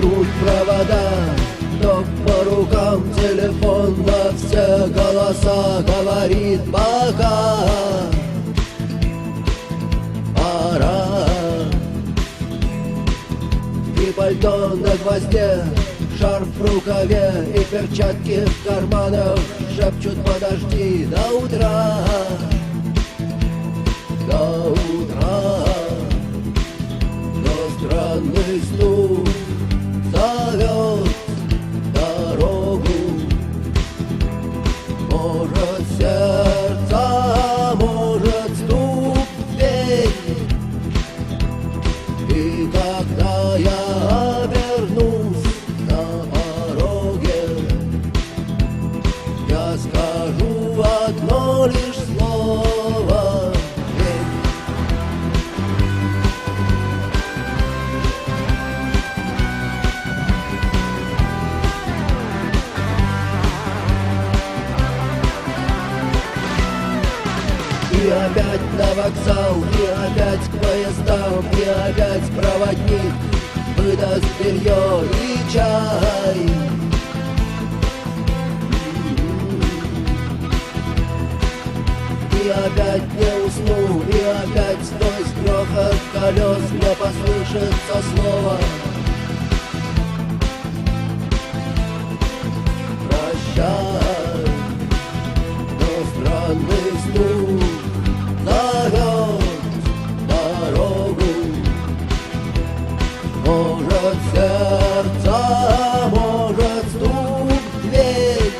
трут провода, ток по рукам, телефон на все голоса говорит пока. Пора. И пальто на гвозде, шарф в рукаве и перчатки в карманах шепчут подожди до утра. До утра. Но странный стук зовет дорогу. Может сердце, может стук в дверь. И когда я обернусь на пороге, я скажу одно лишь слово. И опять на вокзал, и опять к поездам, и опять проводник выдаст белье и чай. И опять не усну, и опять сквозь грохот колес мне послышится слово. Прощай, но странный стук зовет дорогу. Может сердце, может стук в дверь.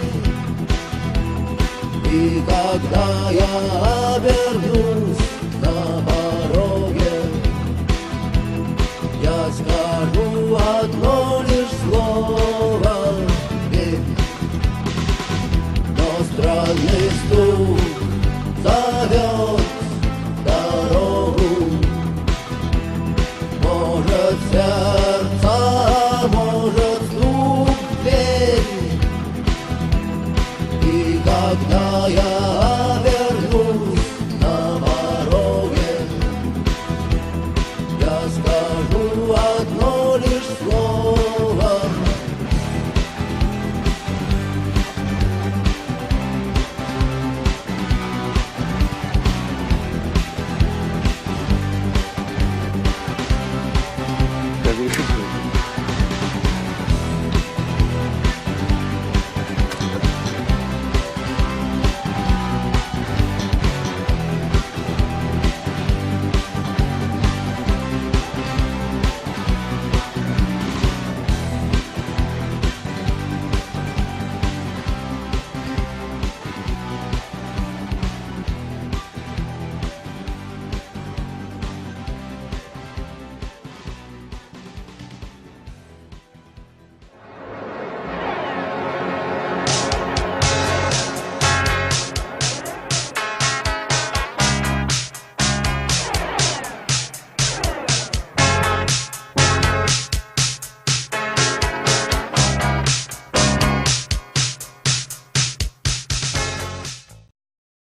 И когда я обернусь на пороге, я скажу одно лишь слово. Верь. Но странный стук зовет дорогу. Может, вся